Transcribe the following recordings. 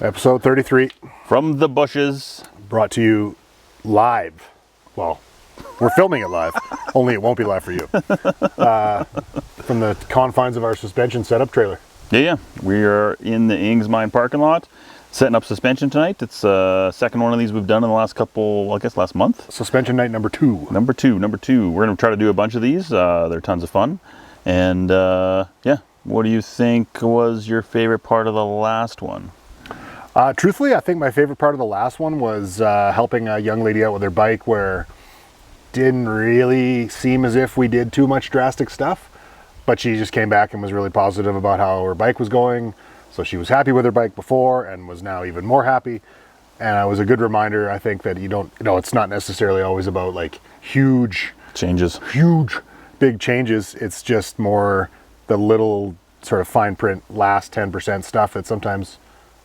Episode 33. From the bushes. Brought to you live. Well, we're filming it live, only it won't be live for you. From the confines of our suspension setup trailer. Yeah. We are in the Ings Mine parking lot, setting up suspension tonight. It's second one of these we've done in the last couple, I guess last month. Suspension night number 2. Number two. We're going to try to do a bunch of these. They're tons of fun. And yeah, what do you think was your favorite part of the last one? Truthfully, I think my favorite part of the last one was helping a young lady out with her bike where didn't really seem as if we did too much drastic stuff, but she just came back and was really positive about how her bike was going. So she was happy with her bike before and was now even more happy. And it was a good reminder, I think, that it's not necessarily always about like huge big changes. It's just more the little sort of fine print last 10% stuff that sometimes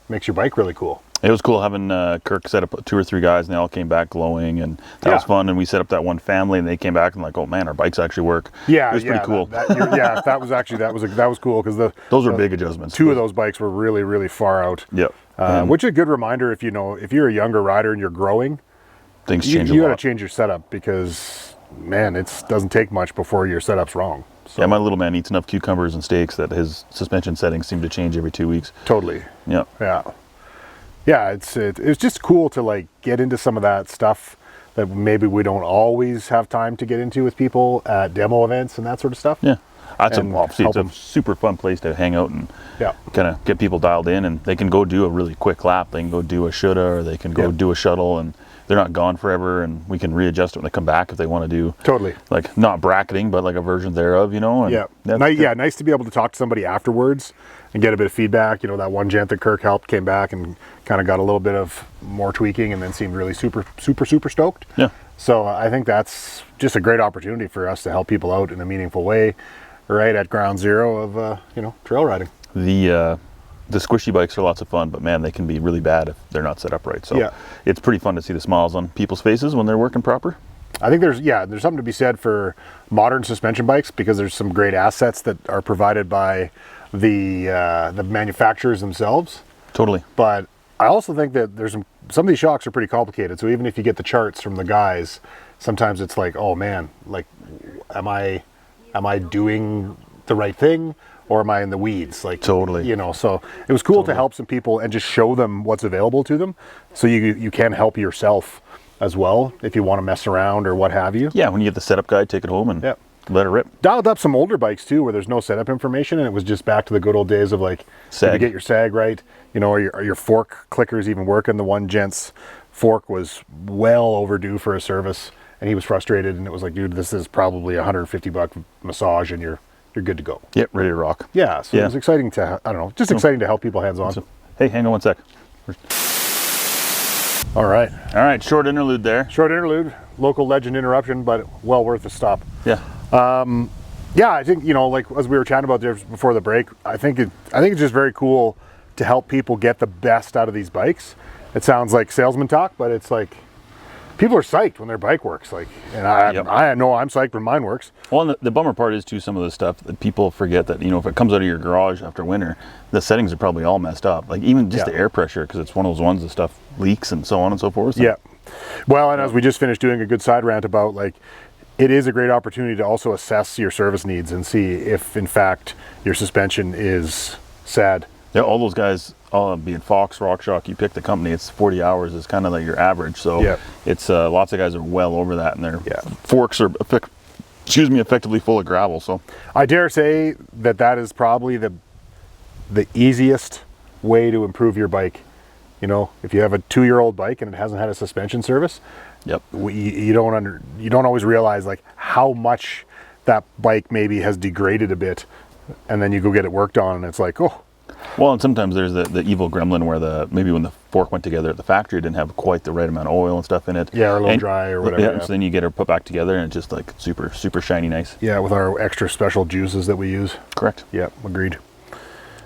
makes your bike really cool. It was cool having Kirk set up 2 or 3 guys, and they all came back glowing, and that was fun. And we set up that one family, and they came back and like, oh man, our bikes actually work. Yeah, it was pretty cool. That was cool because those were big adjustments. 2 of those bikes were really far out. Yep. Which is a good reminder if you're a younger rider and you're growing, things change a lot. You got to change your setup because man, it doesn't take much before your setup's wrong. So. Yeah, my little man eats enough cucumbers and steaks that his suspension settings seem to change every 2 weeks. Totally. Yeah. Yeah, it's just cool to like get into some of that stuff that maybe we don't always have time to get into with people at demo events and that sort of stuff. Yeah, it's a super fun place to hang out and kind of get people dialed in, and they can go do a really quick lap. They can go do a shoulda, or they can go do a shuttle, and they're not gone forever, and we can readjust it when they come back if they want to do like not bracketing, but like a version thereof, And nice to be able to talk to somebody afterwards and get a bit of feedback. That one gent that Kirk helped came back and kind of got a little bit of more tweaking and then seemed really super stoked. Yeah. So I think that's just a great opportunity for us to help people out in a meaningful way, right at ground zero of trail riding. The squishy bikes are lots of fun, but man, they can be really bad if they're not set up right. So it's pretty fun to see the smiles on people's faces when they're working proper. I think there's something to be said for modern suspension bikes because there's some great assets that are provided by the manufacturers themselves. Totally. But I also think that there's some of these shocks are pretty complicated. So even if you get the charts from the guys, sometimes it's like, oh man, like am I doing the right thing? Or am I in the weeds? Like totally. So it was cool to help some people and just show them what's available to them. So you can help yourself as well if you want to mess around or what have you. Yeah, when you get the setup guide, take it home and let it rip. Dialed up some older bikes too, where there's no setup information, and it was just back to the good old days of like, you get your sag right, are your fork clickers even working? The one gent's fork was well overdue for a service, and he was frustrated, and it was like, dude, this is probably $150 massage, and you're good to go. Yep, ready to rock. Yeah, so it was exciting to, exciting to help people hands-on. So, hey, hang on one sec. All right, short interlude there. Short interlude, local legend interruption, but well worth a stop. Yeah. I think, like as we were chatting about there before the break, I think it's just very cool to help people get the best out of these bikes. It sounds like salesman talk, but it's like, people are psyched when their bike works, and I know I'm psyched when mine works. Well, and the bummer part is too, some of the stuff that people forget that, if it comes out of your garage after winter, the settings are probably all messed up. Like even just the air pressure, because it's one of those ones that stuff leaks and so on and so forth. So. Yeah. Well, and as we just finished doing a good side rant about it is a great opportunity to also assess your service needs and see if in fact your suspension is sad. Yeah, all those guys, be it Fox, RockShox, you pick the company, it's 40 hours is kind of like your average. So it's lots of guys are well over that, and their forks are effectively full of gravel. So I dare say that is probably the easiest way to improve your bike. If you have a 2-year-old bike and it hasn't had a suspension service, you don't always realize like how much that bike maybe has degraded a bit, and then you go get it worked on, and it's like, oh. Well, and sometimes there's the evil gremlin where maybe when the fork went together at the factory, it didn't have quite the right amount of oil and stuff in it. Yeah, or a little dry or whatever. Yeah, so then you get her put back together and it's just like super shiny nice. Yeah, with our extra special juices that we use. Correct. Yeah, agreed.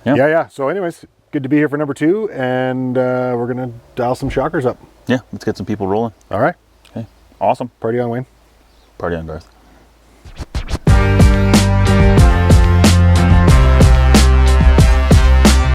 Yeah. So anyways, good to be here for number 2, and we're going to dial some shockers up. Yeah, let's get some people rolling. All right. Okay, awesome. Party on, Wayne. Party on, Garth.